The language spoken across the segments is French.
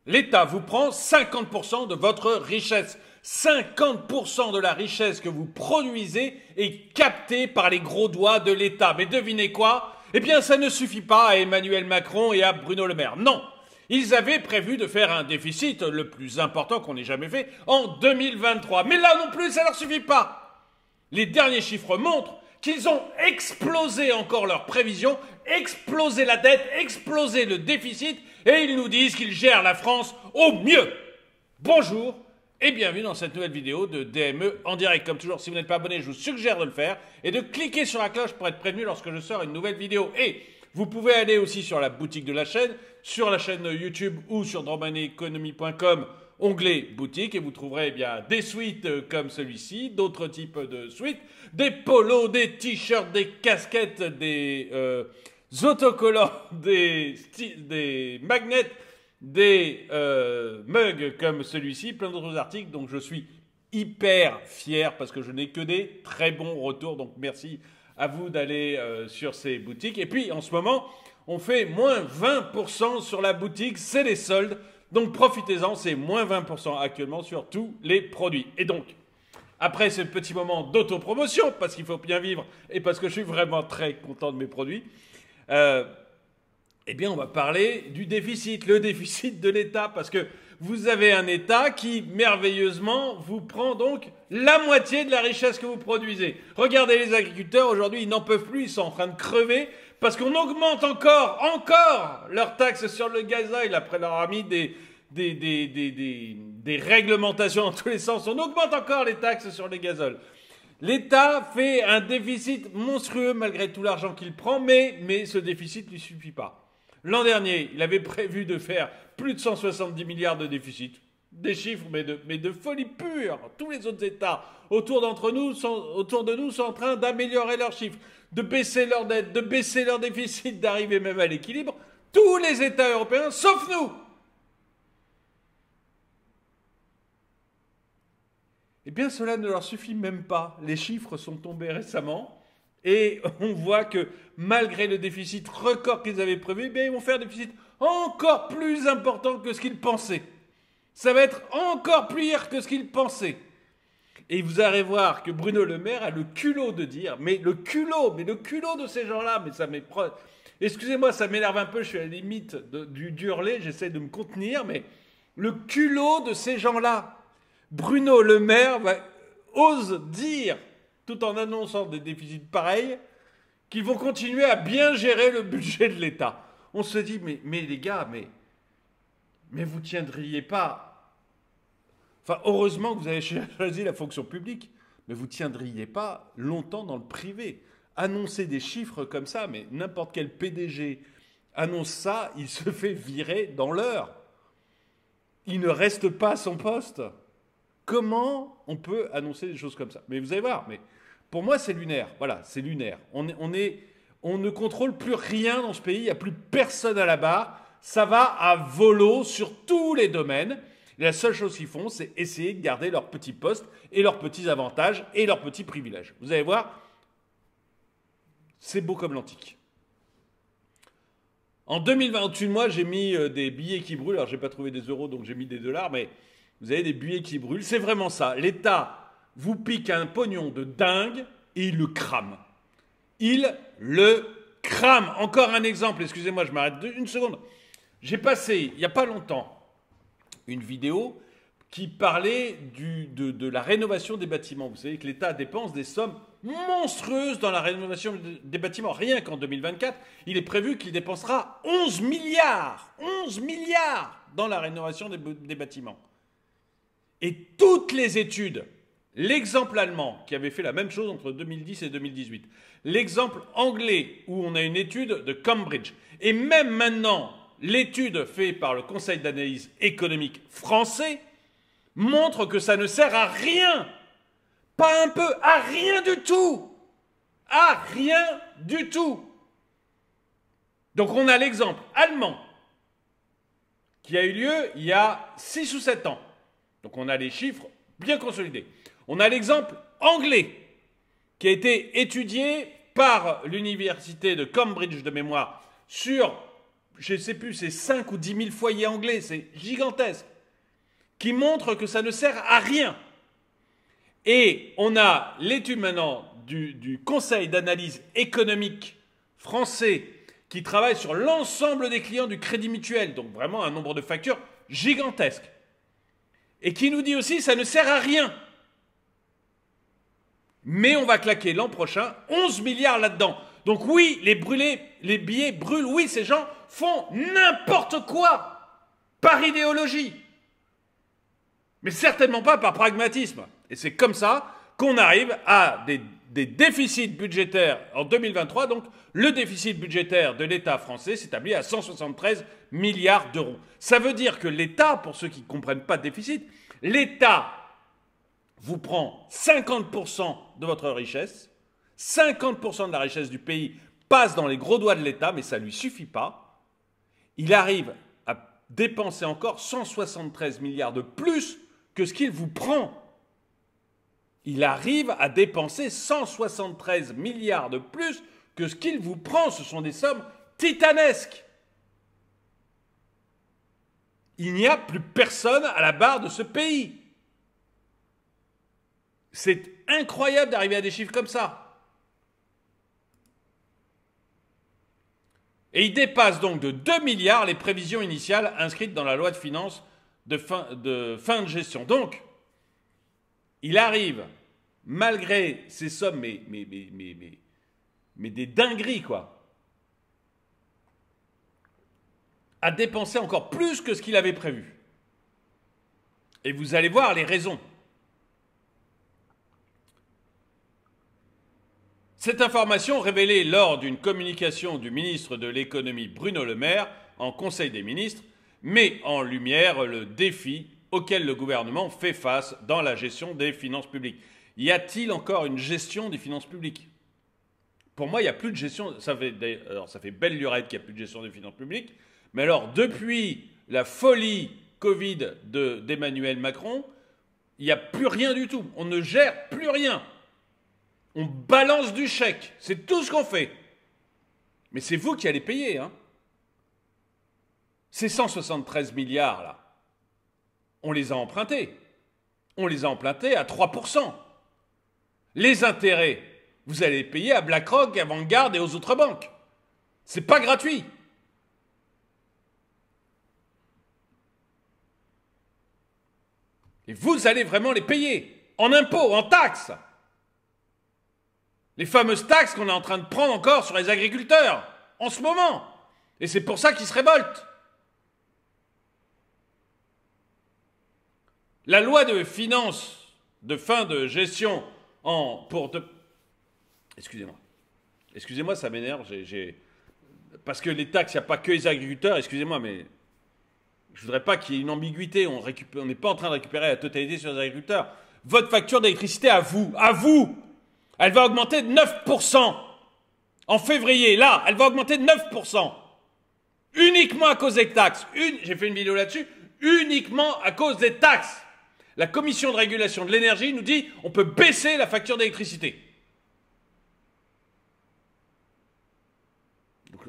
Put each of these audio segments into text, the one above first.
L'État vous prend 50% de votre richesse. 50% de la richesse que vous produisez est captée par les gros doigts de l'État. Mais devinez quoi? Eh bien, ça ne suffit pas à Emmanuel Macron et à Bruno Le Maire. Non. Ils avaient prévu de faire un déficit le plus important qu'on ait jamais fait en 2023. Mais là non plus, ça ne leur suffit pas. Les derniers chiffres montrent qu'ils ont explosé encore leurs prévisions, explosé la dette, explosé le déficit, et ils nous disent qu'ils gèrent la France au mieux. Bonjour et bienvenue dans cette nouvelle vidéo de DME en direct. Comme toujours, si vous n'êtes pas abonné, je vous suggère de le faire et de cliquer sur la cloche pour être prévenu lorsque je sors une nouvelle vidéo. Et vous pouvez aller aussi sur la boutique de la chaîne, sur la chaîne YouTube ou sur drawmoneyeconomy.com, onglet boutique, et vous trouverez bien des suites comme celui-ci, d'autres types de suites, des polos, des t-shirts, des casquettes, des autocollants, des magnets, des mugs comme celui-ci, plein d'autres articles. Donc je suis hyper fier parce que je n'ai que des très bons retours. Donc merci à vous d'aller sur ces boutiques. Et puis en ce moment, on fait moins 20% sur la boutique, c'est les soldes. Donc profitez-en, c'est moins 20% actuellement sur tous les produits. Et donc, après ce petit moment d'autopromotion, parce qu'il faut bien vivre et parce que je suis vraiment très content de mes produits, eh bien on va parler du déficit, le déficit de l'État, parce que vous avez un État qui, merveilleusement, vous prend donc la moitié de la richesse que vous produisez. Regardez les agriculteurs, aujourd'hui, ils n'en peuvent plus, ils sont en train de crever, parce qu'on augmente encore leurs taxes sur le gasoil, après leur a mis des réglementations dans tous les sens. On augmente encore les taxes sur les gazoles. L'État fait un déficit monstrueux malgré tout l'argent qu'il prend, mais ce déficit ne lui suffit pas. L'an dernier, il avait prévu de faire plus de 170 milliards de déficit. Des chiffres, mais de folie pure. Tous les autres États autour de nous sont en train d'améliorer leurs chiffres, de baisser leur dette, de baisser leur déficit, d'arriver même à l'équilibre. Tous les États européens, sauf nous. Eh bien, cela ne leur suffit même pas. Les chiffres sont tombés récemment et on voit que malgré le déficit record qu'ils avaient prévu, eh bien, ils vont faire un déficit encore plus important que ce qu'ils pensaient. Ça va être encore pire que ce qu'ils pensaient. Et vous allez voir que Bruno Le Maire a le culot de dire, mais le culot de ces gens-là, mais ça m'épreuve. Excusez-moi, ça m'énerve un peu, je suis à la limite du hurler, j'essaie de me contenir, mais le culot de ces gens-là. Bruno Le Maire ose dire, tout en annonçant des déficits pareils, qu'ils vont continuer à bien gérer le budget de l'État. On se dit, mais les gars, mais vous tiendriez pas... Enfin, heureusement que vous avez choisi la fonction publique, mais vous tiendriez pas longtemps dans le privé. Annoncer des chiffres comme ça, mais n'importe quel PDG annonce ça, il se fait virer dans l'heure. Il ne reste pas à son poste. Comment on peut annoncer des choses comme ça? Mais vous allez voir, mais pour moi c'est lunaire. Voilà, c'est lunaire. On ne contrôle plus rien dans ce pays, il n'y a plus personne à la barre. Ça va à volo sur tous les domaines. Et la seule chose qu'ils font, c'est essayer de garder leurs petits postes et leurs petits avantages et leurs petits privilèges. Vous allez voir, c'est beau comme l'antique. En 2028, moi j'ai mis des billets qui brûlent. Alors j'ai pas trouvé des euros, donc j'ai mis des dollars, mais vous avez des billets qui brûlent. C'est vraiment ça. L'État vous pique un pognon de dingue et il le crame. Il le crame. Encore un exemple. Excusez-moi, je m'arrête une seconde. J'ai passé, il n'y a pas longtemps, une vidéo qui parlait de la rénovation des bâtiments. Vous savez que l'État dépense des sommes monstrueuses dans la rénovation des bâtiments. Rien qu'en 2024, il est prévu qu'il dépensera 11 milliards. 11 milliards dans la rénovation des bâtiments. Et toutes les études, l'exemple allemand qui avait fait la même chose entre 2010 et 2018, l'exemple anglais où on a une étude de Cambridge, et même maintenant l'étude faite par le Conseil d'analyse économique français montre que ça ne sert à rien, pas un peu, à rien du tout, à rien du tout. Donc on a l'exemple allemand qui a eu lieu il y a 6 ou 7 ans. Donc on a les chiffres bien consolidés. On a l'exemple anglais qui a été étudié par l'université de Cambridge de mémoire sur, je ne sais plus, c'est 5 ou 10 000 foyers anglais, c'est gigantesque, qui montrent que ça ne sert à rien. Et on a l'étude maintenant du Conseil d'analyse économique français qui travaille sur l'ensemble des clients du Crédit Mutuel, donc vraiment un nombre de factures gigantesque, et qui nous dit aussi que ça ne sert à rien. Mais on va claquer l'an prochain 11 milliards là-dedans. Donc oui, les billets brûlent, oui, ces gens font n'importe quoi par idéologie. Mais certainement pas par pragmatisme. Et c'est comme ça qu'on arrive à des déficits budgétaires en 2023. Donc le déficit budgétaire de l'État français s'établit à 173 milliards d'euros. Ça veut dire que l'État, pour ceux qui ne comprennent pas de déficit, l'État vous prend 50% de votre richesse, 50% de la richesse du pays passe dans les gros doigts de l'État, mais ça ne lui suffit pas. Il arrive à dépenser encore 173 milliards de plus que ce qu'il vous prend. Il arrive à dépenser 173 milliards de plus que ce qu'il vous prend. Ce sont des sommes titanesques. Il n'y a plus personne à la barre de ce pays. C'est incroyable d'arriver à des chiffres comme ça. Et il dépasse donc de 2 milliards les prévisions initiales inscrites dans la loi de finances de fin de gestion. Donc, il arrive, malgré ces sommes, mais des dingueries, quoi, à dépenser encore plus que ce qu'il avait prévu. Et vous allez voir les raisons. Cette information révélée lors d'une communication du ministre de l'économie Bruno Le Maire en Conseil des ministres met en lumière le défi auquel le gouvernement fait face dans la gestion des finances publiques. Y a-t-il encore une gestion des finances publiques ? Pour moi, il n'y a plus de gestion. Ça fait belle lurette qu'il n'y a plus de gestion des finances publiques. Mais alors, depuis la folie Covid d'Emmanuel Macron, il n'y a plus rien du tout. On ne gère plus rien. On balance du chèque. C'est tout ce qu'on fait. Mais c'est vous qui allez payer, hein. Ces 173 milliards, là, on les a empruntés. On les a empruntés à 3%. Les intérêts, vous allez les payer à BlackRock, à Vanguard et aux autres banques. C'est pas gratuit. Et vous allez vraiment les payer. En impôts, en taxes. Les fameuses taxes qu'on est en train de prendre encore sur les agriculteurs, en ce moment. Et c'est pour ça qu'ils se révoltent. La loi de finances de fin de gestion Excusez-moi, ça m'énerve. Parce que les taxes, il n'y a pas que les agriculteurs, excusez-moi, mais je ne voudrais pas qu'il y ait une ambiguïté. On n'est pas en train de récupérer la totalité sur les agriculteurs. Votre facture d'électricité à vous, elle va augmenter de 9%. En février, là, elle va augmenter de 9%. Uniquement à cause des taxes. J'ai fait une vidéo là-dessus. Uniquement à cause des taxes. La commission de régulation de l'énergie nous dit on peut baisser la facture d'électricité. Donc,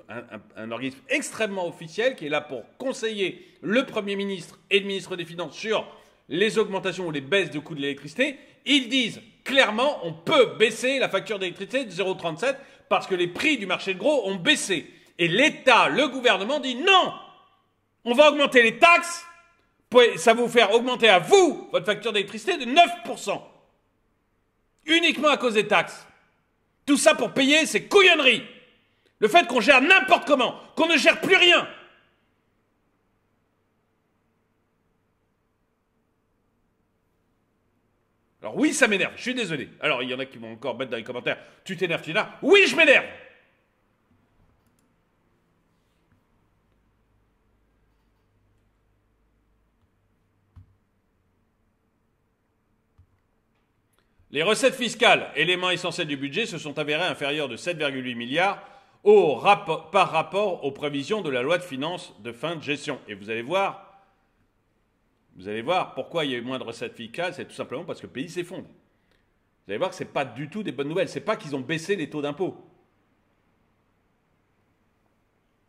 un organisme extrêmement officiel qui est là pour conseiller le Premier ministre et le ministre des Finances sur les augmentations ou les baisses de coûts de l'électricité. Ils disent clairement on peut baisser la facture d'électricité de 0,37 parce que les prix du marché de gros ont baissé. Et l'État, le gouvernement dit non, on va augmenter les taxes. Ça va vous faire augmenter à vous votre facture d'électricité de 9%. Uniquement à cause des taxes. Tout ça pour payer ces couillonneries. Le fait qu'on gère n'importe comment, qu'on ne gère plus rien. Alors oui, ça m'énerve, je suis désolé. Alors il y en a qui vont encore mettre dans les commentaires, tu t'énerves, tu t'énerves. Oui, je m'énerve. Les recettes fiscales, élément essentiel du budget, se sont avérées inférieures de 7,8 milliards par rapport aux prévisions de la loi de finances de fin de gestion. Et vous allez voir pourquoi il y a eu moins de recettes fiscales, c'est tout simplement parce que le pays s'effondre. Vous allez voir que ce n'est pas du tout des bonnes nouvelles, ce n'est pas qu'ils ont baissé les taux d'impôt.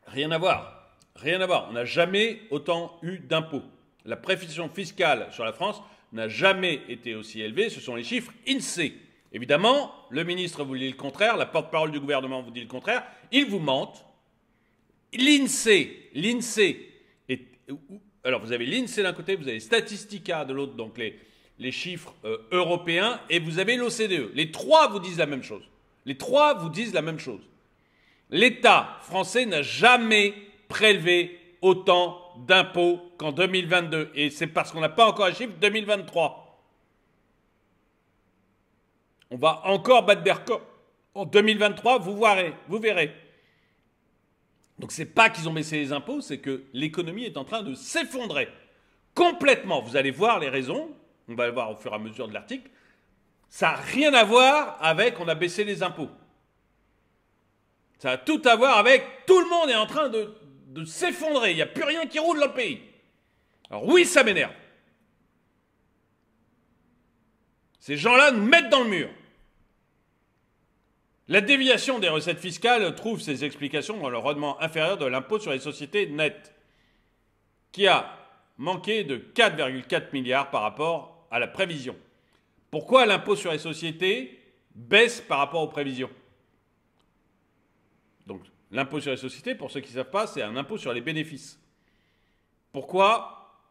Rien à voir. Rien à voir. On n'a jamais autant eu d'impôts. La pression fiscale sur la France n'a jamais été aussi élevée. Ce sont les chiffres INSEE. Évidemment, le ministre vous dit le contraire, la porte-parole du gouvernement vous dit le contraire. Ils vous mentent. L'INSEE est... Alors, vous avez l'INSEE d'un côté, vous avez Statistica de l'autre, donc les chiffres européens, et vous avez l'OCDE. Les trois vous disent la même chose. Les trois vous disent la même chose. L'État français n'a jamais prélevé autant d'impôts qu'en 2022. Et c'est parce qu'on n'a pas encore les chiffres 2023. On va encore battre des records. En 2023, vous verrez. Donc c'est pas qu'ils ont baissé les impôts, c'est que l'économie est en train de s'effondrer. Complètement. Vous allez voir les raisons. On va le voir au fur et à mesure de l'article. Ça n'a rien à voir avec on a baissé les impôts. Ça a tout à voir avec tout le monde est en train de s'effondrer. Il n'y a plus rien qui roule dans le pays. Alors oui, ça m'énerve. Ces gens-là nous mettent dans le mur. La déviation des recettes fiscales trouve ses explications dans le rendement inférieur de l'impôt sur les sociétés net, qui a manqué de 4,4 milliards par rapport à la prévision. Pourquoi l'impôt sur les sociétés baisse par rapport aux prévisions ? Donc, l'impôt sur les sociétés, pour ceux qui ne savent pas, c'est un impôt sur les bénéfices. Pourquoi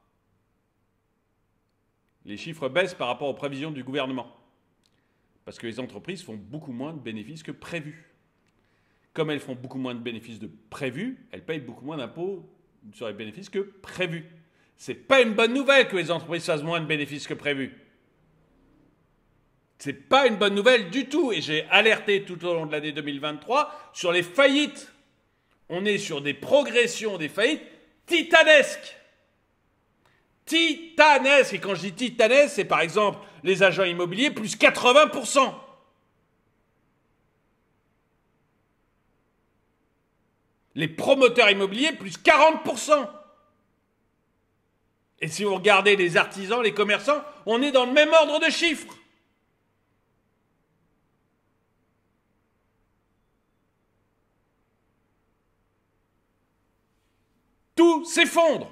les chiffres baissent par rapport aux prévisions du gouvernement ? Parce que les entreprises font beaucoup moins de bénéfices que prévu. Comme elles font beaucoup moins de bénéfices que prévu, elles payent beaucoup moins d'impôts sur les bénéfices que prévu. C'est pas une bonne nouvelle que les entreprises fassent moins de bénéfices que prévu. C'est pas une bonne nouvelle du tout. Et j'ai alerté tout au long de l'année 2023 sur les faillites. On est sur des progressions des faillites titanesques. Titanesques. Et quand je dis titanesques, c'est par exemple les agents immobiliers plus 80%. Les promoteurs immobiliers plus 40%. Et si vous regardez les artisans, les commerçants, on est dans le même ordre de chiffres. Tout s'effondre.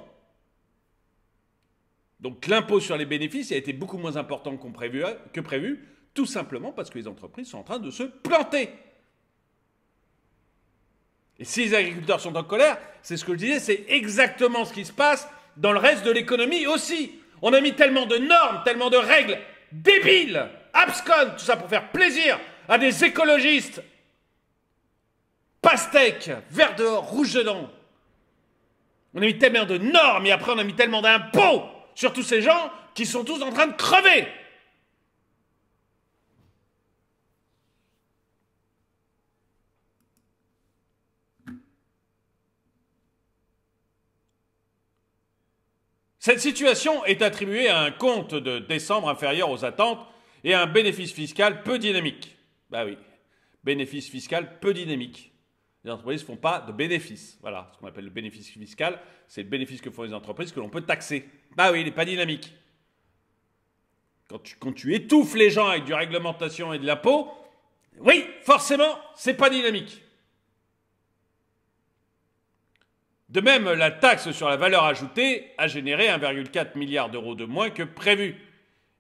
Donc l'impôt sur les bénéfices a été beaucoup moins important que prévu, tout simplement parce que les entreprises sont en train de se planter. Et si les agriculteurs sont en colère, c'est ce que je disais, c'est exactement ce qui se passe dans le reste de l'économie aussi. On a mis tellement de normes, tellement de règles débiles, absconnes, tout ça pour faire plaisir à des écologistes pastèques, vert dehors, rouge dedans. On a mis tellement de normes et après on a mis tellement d'impôts sur tous ces gens qui sont tous en train de crever. Cette situation est attribuée à un compte de décembre inférieur aux attentes et à un bénéfice fiscal peu dynamique. Bah oui, bénéfice fiscal peu dynamique. Les entreprises ne font pas de bénéfices. Voilà, ce qu'on appelle le bénéfice fiscal, c'est le bénéfice que font les entreprises que l'on peut taxer. Bah oui, il n'est pas dynamique. Quand tu étouffes les gens avec du réglementation et de l'impôt, oui, forcément, c'est pas dynamique. De même, la taxe sur la valeur ajoutée a généré 1,4 milliard d'euros de moins que prévu.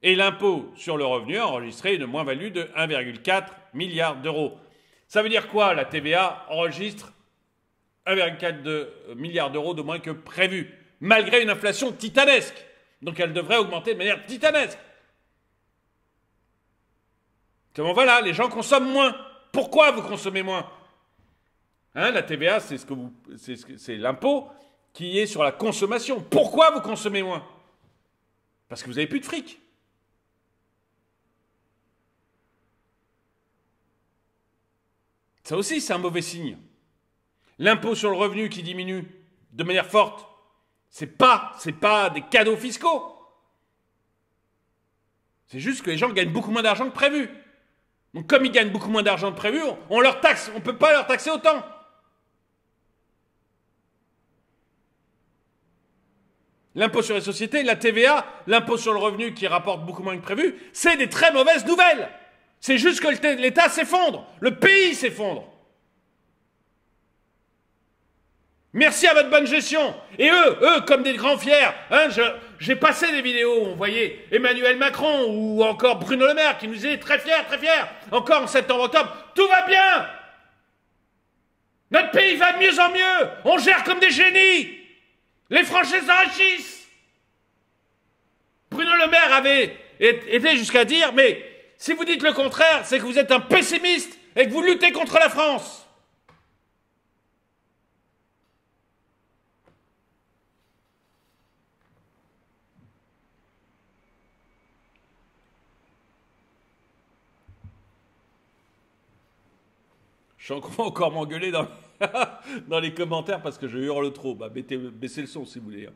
Et l'impôt sur le revenu a enregistré une moins-value de 1,4 milliard d'euros. Ça veut dire quoi ? La TVA enregistre 1,4 milliard d'euros de moins que prévu, malgré une inflation titanesque. Donc elle devrait augmenter de manière titanesque. Comment voilà, les gens consomment moins. Pourquoi vous consommez moins ? La TVA, c'est l'impôt qui est sur la consommation. Pourquoi vous consommez moins ? Parce que vous n'avez plus de fric. Ça aussi, c'est un mauvais signe. L'impôt sur le revenu qui diminue de manière forte, c'est pas des cadeaux fiscaux. C'est juste que les gens gagnent beaucoup moins d'argent que prévu. Donc comme ils gagnent beaucoup moins d'argent que prévu, on leur taxe, on ne peut pas leur taxer autant. L'impôt sur les sociétés, la TVA, l'impôt sur le revenu qui rapporte beaucoup moins que prévu, c'est des très mauvaises nouvelles. C'est juste que l'État s'effondre, le pays s'effondre. Merci à votre bonne gestion. Et eux, comme des grands fiers, hein, j'ai passé des vidéos où on voyait Emmanuel Macron ou encore Bruno Le Maire qui nous disait très fiers, encore en septembre-octobre, tout va bien. Notre pays va de mieux en mieux. On gère comme des génies. Les Français s'enrichissent. Bruno Le Maire avait été jusqu'à dire, mais si vous dites le contraire, c'est que vous êtes un pessimiste et que vous luttez contre la France. Je suis encore m'engueuler dans, dans les commentaires parce que je hurle trop. Bah, baissez le son si vous voulez.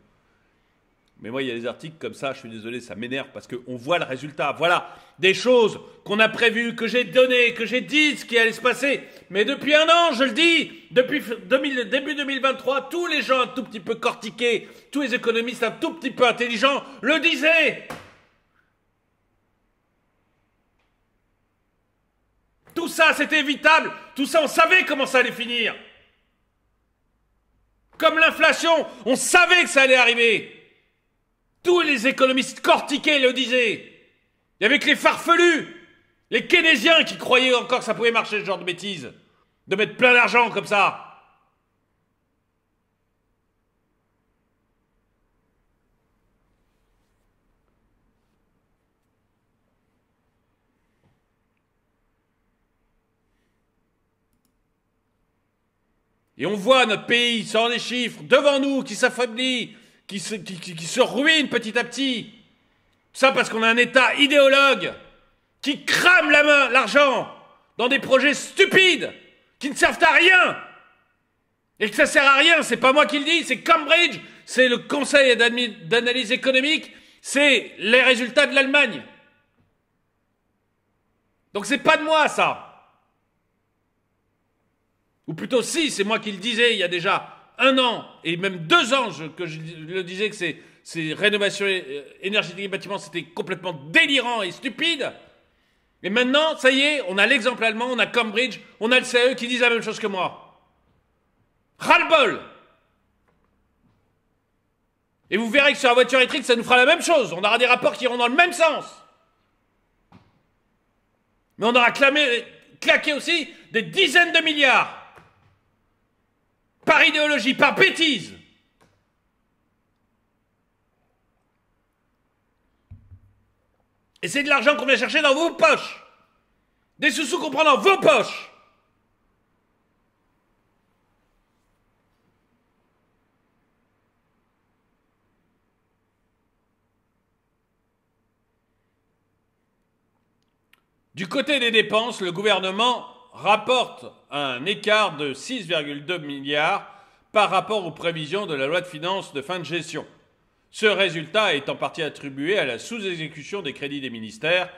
Mais moi, il y a des articles comme ça, je suis désolé, ça m'énerve parce qu'on voit le résultat. Voilà, des choses qu'on a prévues, que j'ai données, que j'ai dit ce qui allait se passer. Mais depuis un an, je le dis, depuis début 2023, tous les gens un tout petit peu cortiqués, tous les économistes un tout petit peu intelligents le disaient. Tout ça, c'était évitable. Tout ça, on savait comment ça allait finir. Comme l'inflation, on savait que ça allait arriver. Tous les économistes cortiqués le disaient. Il n'y avait que les farfelus, les keynésiens qui croyaient encore que ça pouvait marcher, ce genre de bêtises. De mettre plein d'argent comme ça. Et on voit notre pays, sans les chiffres, devant nous, qui s'affaiblit, qui se ruine petit à petit. Tout ça parce qu'on a un État idéologue qui crame l'argent dans des projets stupides qui ne servent à rien. Et que ça sert à rien, c'est pas moi qui le dis, c'est Cambridge, c'est le Conseil d'analyse économique, c'est les résultats de l'Allemagne. Donc c'est pas de moi ça. Ou plutôt si, c'est moi qui le disais il y a déjà 1 an, et même 2 ans que je le disais que ces rénovations énergétiques des bâtiments, c'était complètement délirant et stupide. Et maintenant, ça y est, on a l'exemple allemand, on a Cambridge, on a le CAE qui disent la même chose que moi. Ras-le-bol. Et vous verrez que sur la voiture électrique, ça nous fera la même chose. On aura des rapports qui iront dans le même sens. Mais on aura claqué aussi des dizaines de milliards. Par idéologie, par bêtise. Et c'est de l'argent qu'on vient chercher dans vos poches. Des sous-sous qu'on prend dans vos poches. Du côté des dépenses, le gouvernement rapporte un écart de 6,2 milliards par rapport aux prévisions de la loi de finances de fin de gestion. Ce résultat est en partie attribué à la sous-exécution des crédits des ministères,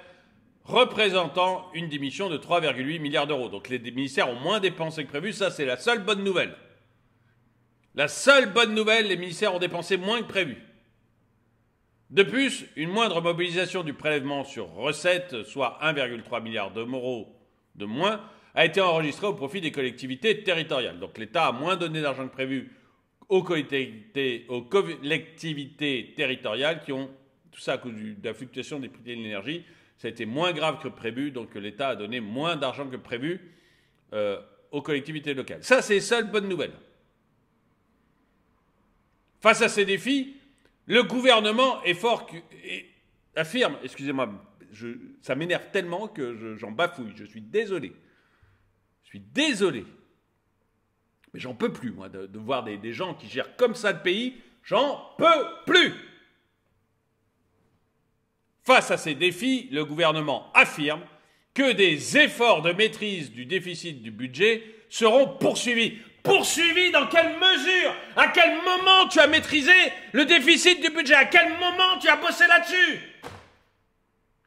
représentant une diminution de 3,8 milliards d'euros. Donc les ministères ont moins dépensé que prévu, ça c'est la seule bonne nouvelle. La seule bonne nouvelle, les ministères ont dépensé moins que prévu. De plus, une moindre mobilisation du prélèvement sur recettes, soit 1,3 milliard d'euros de moins, a été enregistrée au profit des collectivités territoriales. Donc l'État a moins donné d'argent que prévu aux collectivités territoriales qui ont, tout ça à cause de la fluctuation des prix de l'énergie, ça a été moins grave que prévu, donc l'État a donné moins d'argent que prévu aux collectivités locales. Ça, c'est la seule bonne nouvelle. Face à ces défis, le gouvernement affirme, excusez-moi, ça m'énerve tellement que j'en bafouille, je suis désolé. Je suis désolé. Mais j'en peux plus, moi, de voir des gens qui gèrent comme ça le pays. J'en peux plus. Face à ces défis, le gouvernement affirme que des efforts de maîtrise du déficit du budget seront poursuivis. Poursuivis dans quelle mesure? À quel moment tu as maîtrisé le déficit du budget? À quel moment tu as bossé là-dessus?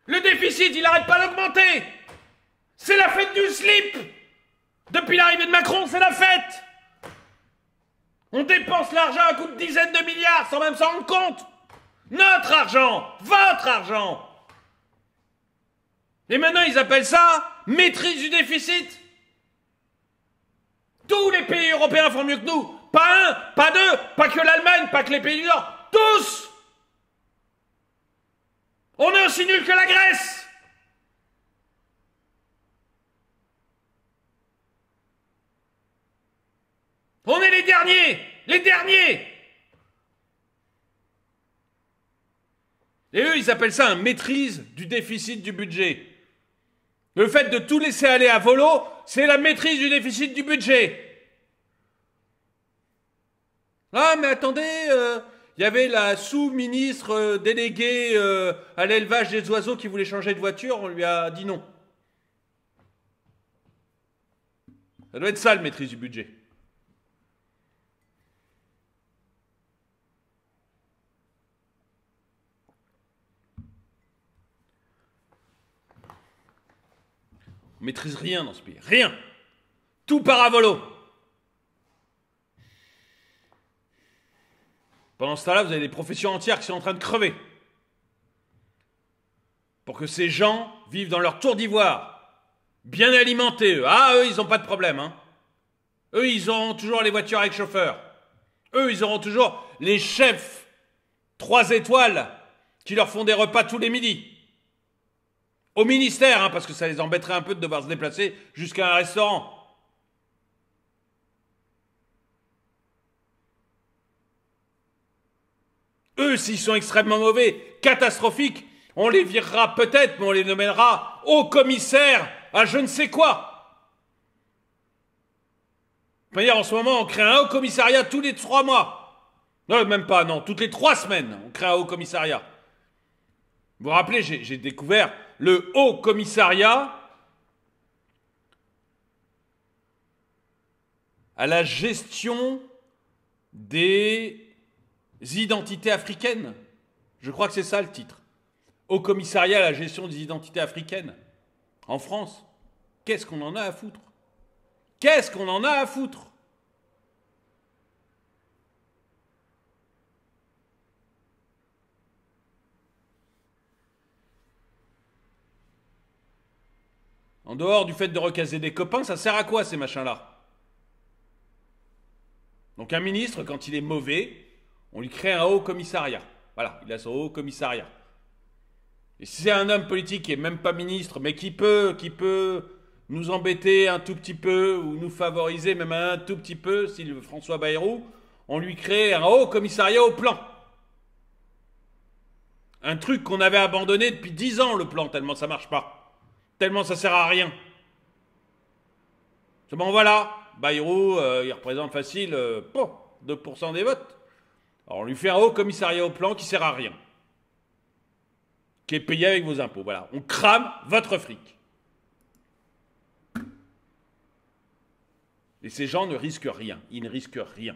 Le déficit, il n'arrête pas d'augmenter. C'est la fête du slip. Depuis l'arrivée de Macron, c'est la fête. On dépense l'argent à coups de dizaines de milliards sans même s'en rendre compte. Notre argent, votre argent. Et maintenant, ils appellent ça maîtrise du déficit. Tous les pays européens font mieux que nous. Pas un, pas deux, pas que l'Allemagne, pas que les pays du Nord. Tous! On est aussi nuls que la Grèce! On est les derniers! Les derniers! Et eux, ils appellent ça une maîtrise du déficit du budget. Le fait de tout laisser aller à volo, c'est la maîtrise du déficit du budget. Ah, mais attendez, y avait la sous-ministre déléguée à l'élevage des oiseaux qui voulait changer de voiture, on lui a dit non. Ça doit être ça, la maîtrise du budget. On maîtrise rien dans ce pays. Rien. Tout part à volo. Pendant ce temps-là, vous avez des professions entières qui sont en train de crever. Pour que ces gens vivent dans leur tour d'ivoire. Bien alimentés, eux. Ah, eux, ils n'ont pas de problème, hein. Eux, ils auront toujours les voitures avec chauffeur. Eux, ils auront toujours les chefs 3 étoiles qui leur font des repas tous les midis. Au ministère, hein, parce que ça les embêterait un peu de devoir se déplacer jusqu'à un restaurant. Eux, s'ils sont extrêmement mauvais, catastrophiques, on les virera peut-être, mais on les nommera haut commissaire à je ne sais quoi. C'est-à-dire, en ce moment, on crée un haut commissariat tous les 3 mois. Non, même pas, non, toutes les 3 semaines, on crée un haut commissariat. Vous vous rappelez, j'ai découvert le haut commissariat à la gestion des identités africaines. Je crois que c'est ça le titre. Haut commissariat à la gestion des identités africaines. En France. Qu'est-ce qu'on en a à foutre? Qu'est-ce qu'on en a à foutre? En dehors du fait de recaser des copains, ça sert à quoi ces machins-là? Donc un ministre, quand il est mauvais, on lui crée un haut commissariat. Voilà, il a son haut commissariat. Et si c'est un homme politique qui est même pas ministre, mais qui peut nous embêter un tout petit peu, ou nous favoriser même un tout petit peu, style François Bayrou, on lui crée un haut commissariat au plan. Un truc qu'on avait abandonné depuis 10 ans, le plan, tellement ça marche pas. Tellement ça sert à rien. C'est bon, voilà. Bayrou, il représente facile 2% des votes. Alors on lui fait un haut commissariat au plan qui sert à rien. Qui est payé avec vos impôts. Voilà. On crame votre fric. Et ces gens ne risquent rien. Ils ne risquent rien.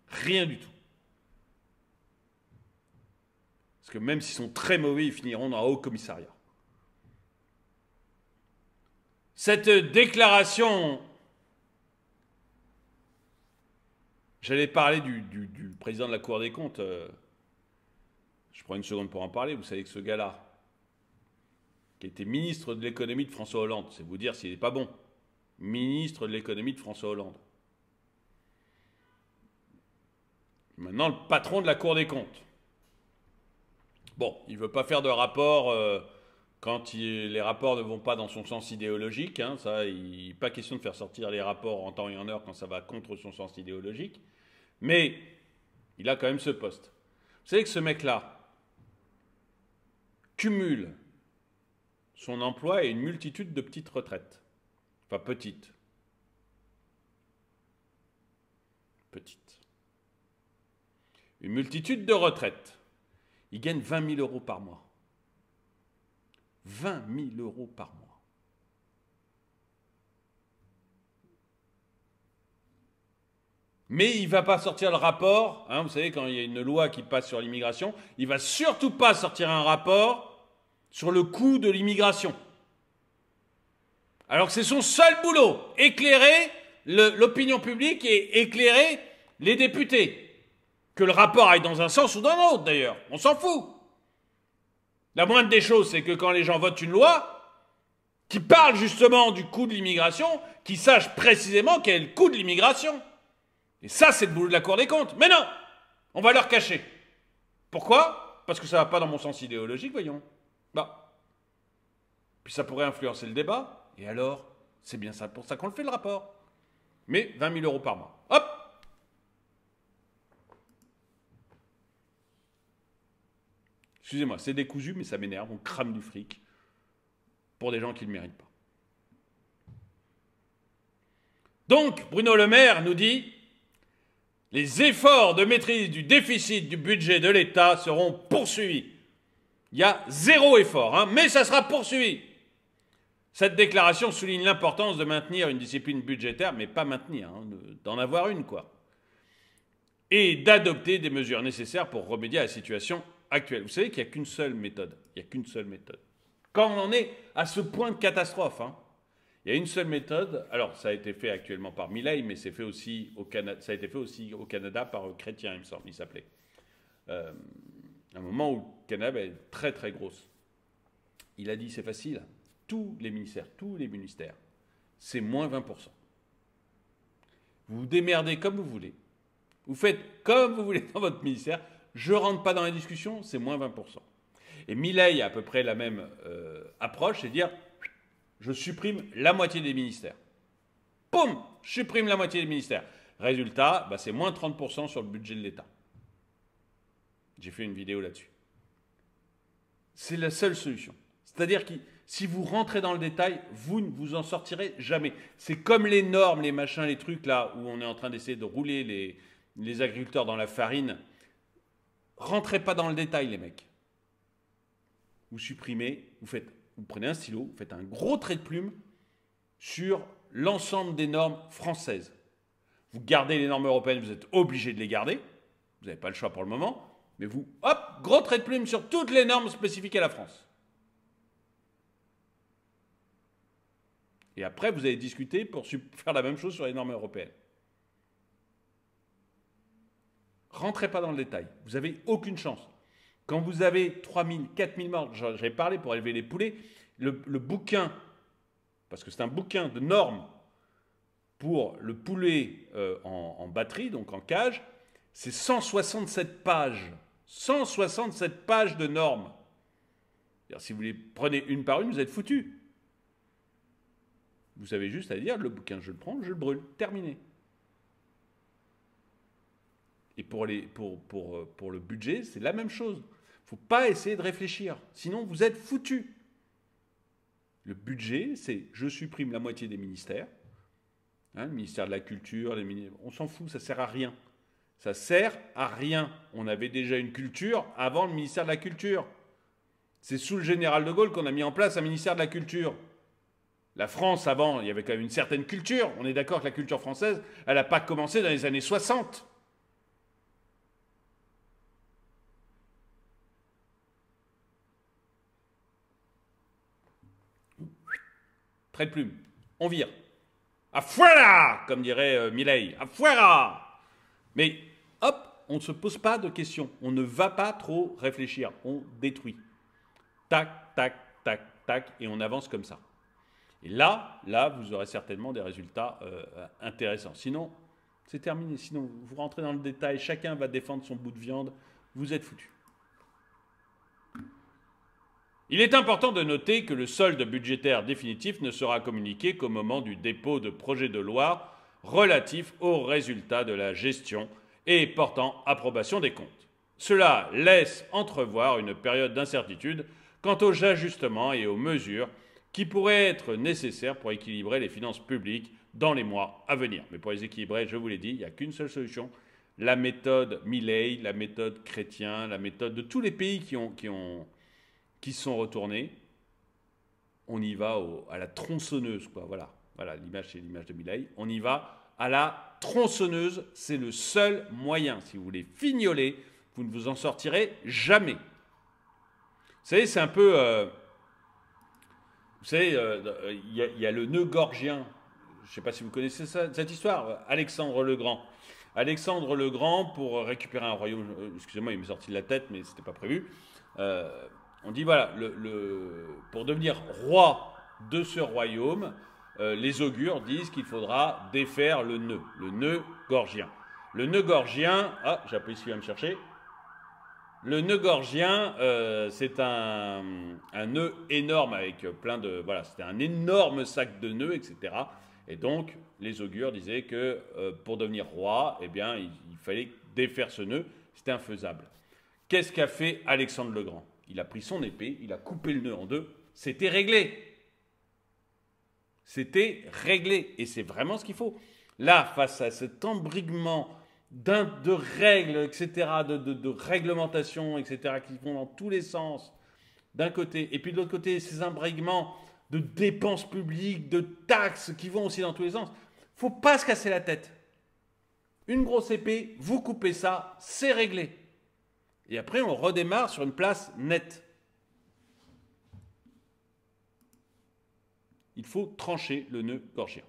Rien du tout. Parce que même s'ils sont très mauvais, ils finiront dans un haut commissariat. Cette déclaration, j'allais parler du président de la Cour des comptes, je prends une seconde pour en parler, vous savez que ce gars-là, qui était ministre de l'économie de François Hollande, c'est vous dire s'il n'est pas bon, ministre de l'économie de François Hollande. Maintenant le patron de la Cour des comptes. Bon, il ne veut pas faire de rapport... quand les rapports ne vont pas dans son sens idéologique, hein, ça, il n'est pas question de faire sortir les rapports en temps et en heure quand ça va contre son sens idéologique, mais il a quand même ce poste. Vous savez que ce mec-là cumule son emploi et une multitude de petites retraites. Enfin, petites. Petites. Une multitude de retraites. Il gagne 20 000 euros par mois. 20 000 euros par mois. Mais il ne va pas sortir le rapport, hein, vous savez, quand il y a une loi qui passe sur l'immigration, il ne va surtout pas sortir un rapport sur le coût de l'immigration. Alors que c'est son seul boulot, éclairer l'opinion publique et éclairer les députés. Que le rapport aille dans un sens ou dans l'autre d'ailleurs, on s'en fout. La moindre des choses, c'est que quand les gens votent une loi qui parle justement du coût de l'immigration, qu'ils sachent précisément quel est le coût de l'immigration. Et ça, c'est le boulot de la Cour des comptes. Mais non, on va leur cacher. Pourquoi? Parce que ça ne va pas dans mon sens idéologique, voyons. Bah. Puis ça pourrait influencer le débat. Et alors, c'est bien ça pour ça qu'on le fait, le rapport. Mais 20 000 euros par mois. Hop! Excusez-moi, c'est décousu, mais ça m'énerve. On crame du fric pour des gens qui ne le méritent pas. Donc, Bruno Le Maire nous dit « Les efforts de maîtrise du déficit du budget de l'État seront poursuivis. » Il y a 0 effort, hein, mais ça sera poursuivi. Cette déclaration souligne l'importance de maintenir une discipline budgétaire, mais pas maintenir, hein, d'en avoir une, quoi. Et d'adopter des mesures nécessaires pour remédier à la situation actuelle. Vous savez qu'il n'y a qu'une seule méthode. Il n'y a qu'une seule méthode. Quand on en est à ce point de catastrophe, hein, il y a une seule méthode. Alors, ça a été fait actuellement par Milei, mais c'est fait aussi au Canada, ça a été fait aussi au Canada par Chrétien, il me semble, il s'appelait. Un moment où le Canada est très très grosse. Il a dit, c'est facile, tous les ministères, c'est moins 20%. Vous vous démerdez comme vous voulez. Vous faites comme vous voulez dans votre ministère. Je ne rentre pas dans la discussion, c'est moins 20%. Et Milei a à peu près la même approche, c'est dire, je supprime la moitié des ministères. Poum, je supprime la moitié des ministères. Résultat, c'est moins 30% sur le budget de l'État. J'ai fait une vidéo là-dessus. C'est la seule solution. C'est-à-dire que si vous rentrez dans le détail, vous ne vous en sortirez jamais. C'est comme les normes, les machins, les trucs là, où on est en train d'essayer de rouler les agriculteurs dans la farine. Rentrez pas dans le détail, les mecs. Vous supprimez, vous prenez un stylo, vous faites un gros trait de plume sur l'ensemble des normes françaises. Vous gardez les normes européennes, vous êtes obligé de les garder. Vous n'avez pas le choix pour le moment. Mais vous, hop, gros trait de plume sur toutes les normes spécifiques à la France. Et après, vous allez discuter pour faire la même chose sur les normes européennes. Rentrez pas dans le détail. Vous n'avez aucune chance. Quand vous avez 3 000, 4 000 morts, j'avais parlé pour élever les poulets, le bouquin, parce que c'est un bouquin de normes pour le poulet en batterie, donc en cage, c'est 167 pages. 167 pages de normes. Si vous les prenez une par une, vous êtes foutus. Vous avez juste à dire, le bouquin, je le prends, je le brûle. Terminé. Et pour le budget, c'est la même chose. Il ne faut pas essayer de réfléchir. Sinon, vous êtes foutus. Le budget, c'est je supprime la moitié des ministères. Hein, le ministère de la Culture, on s'en fout, ça ne sert à rien. Ça ne sert à rien. On avait déjà une culture avant le ministère de la Culture. C'est sous le général de Gaulle qu'on a mis en place un ministère de la Culture. La France, avant, il y avait quand même une certaine culture. On est d'accord que la culture française, elle n'a pas commencé dans les années 60. Trait de plume. On vire. Afuera, comme dirait Milei. Afuera. Mais, hop, on ne se pose pas de questions. On ne va pas trop réfléchir. On détruit. Tac, tac, tac, tac, et on avance comme ça. Et là, vous aurez certainement des résultats intéressants. Sinon, c'est terminé. Sinon, vous rentrez dans le détail, chacun va défendre son bout de viande, vous êtes foutus. Il est important de noter que le solde budgétaire définitif ne sera communiqué qu'au moment du dépôt de projet de loi relatif aux résultats de la gestion et portant approbation des comptes. Cela laisse entrevoir une période d'incertitude quant aux ajustements et aux mesures qui pourraient être nécessaires pour équilibrer les finances publiques dans les mois à venir. Mais pour les équilibrer, je vous l'ai dit, il n'y a qu'une seule solution, la méthode Milei, la méthode Chrétien, la méthode de tous les pays qui sont retournés. On y va à la tronçonneuse, quoi. Voilà, l'image, c'est l'image de Milei. On y va à la tronçonneuse, c'est le seul moyen. Si vous voulez fignoler, vous ne vous en sortirez jamais. Vous savez, c'est un peu... vous savez, il y a le nœud gorgien. Je ne sais pas si vous connaissez cette histoire. Alexandre le Grand. Alexandre le Grand, pour récupérer un royaume... excusez-moi, il m'est sorti de la tête, mais ce n'était pas prévu. On dit, voilà, pour devenir roi de ce royaume, les augures disent qu'il faudra défaire le nœud gorgien. Le nœud gorgien, ah, j'ai appuyé celui à me chercher. Le nœud gorgien, c'est un nœud énorme avec plein de... Voilà, c'était un énorme sac de nœuds, etc. Et donc, les augures disaient que pour devenir roi, eh bien, il fallait défaire ce nœud. C'était infaisable. Qu'est-ce qu'a fait Alexandre le Grand? Il a pris son épée, il a coupé le nœud en deux. C'était réglé. C'était réglé. Et c'est vraiment ce qu'il faut. Là, face à cet embriguement de règles, etc., de réglementations, etc., qui vont dans tous les sens, d'un côté, et puis de l'autre côté, ces imbriguements de dépenses publiques, de taxes qui vont aussi dans tous les sens, faut pas se casser la tête. Une grosse épée, vous coupez ça, c'est réglé. Et après, on redémarre sur une place nette. Il faut trancher le nœud gorgien.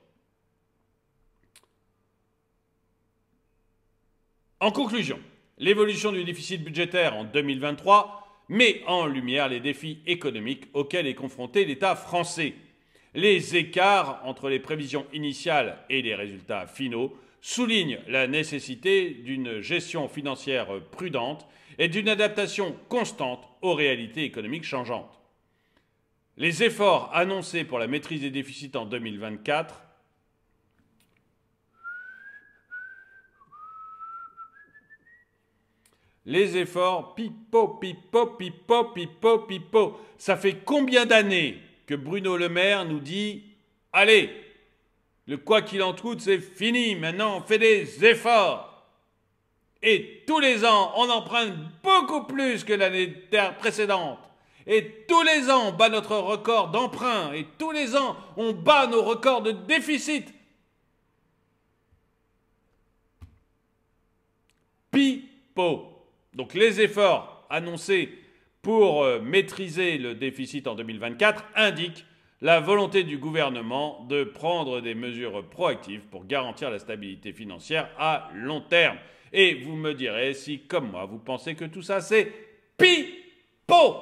En conclusion, l'évolution du déficit budgétaire en 2023 met en lumière les défis économiques auxquels est confronté l'État français. Les écarts entre les prévisions initiales et les résultats finaux soulignent la nécessité d'une gestion financière prudente et d'une adaptation constante aux réalités économiques changeantes. Les efforts annoncés pour la maîtrise des déficits en 2024 Les efforts, pipo. Ça fait combien d'années que Bruno Le Maire nous dit « Allez, le quoi qu'il en coûte, c'est fini, maintenant on fait des efforts !» Et tous les ans, on emprunte beaucoup plus que l'année précédente. Et tous les ans, on bat notre record d'emprunt. Et tous les ans, on bat nos records de déficit. Pipo. Donc les efforts annoncés pour maîtriser le déficit en 2024 indiquent la volonté du gouvernement de prendre des mesures proactives pour garantir la stabilité financière à long terme. Et vous me direz si, comme moi, vous pensez que tout ça c'est pipo,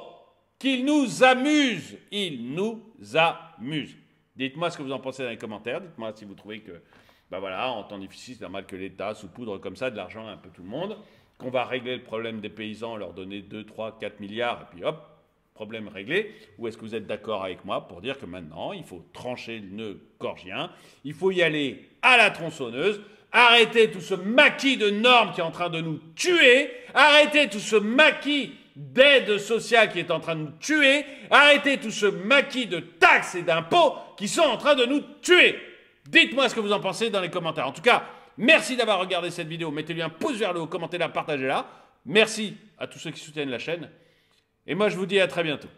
qu'il nous amuse. Il nous amuse. Dites-moi ce que vous en pensez dans les commentaires. Dites-moi si vous trouvez que, ben voilà, en temps difficile, c'est normal que l'État saupoudre comme ça de l'argent à un peu tout le monde. Qu'on va régler le problème des paysans, leur donner 2, 3, 4 milliards, et puis hop, problème réglé. Ou est-ce que vous êtes d'accord avec moi pour dire que maintenant, il faut trancher le nœud gorgien, il faut y aller à la tronçonneuse, arrêter tout ce maquis de normes qui est en train de nous tuer, arrêter tout ce maquis d'aide sociale qui est en train de nous tuer, arrêter tout ce maquis de taxes et d'impôts qui sont en train de nous tuer. Dites-moi ce que vous en pensez dans les commentaires. En tout cas, merci d'avoir regardé cette vidéo. Mettez-lui un pouce vers le haut, commentez-la, partagez-la. Merci à tous ceux qui soutiennent la chaîne. Et moi, je vous dis à très bientôt.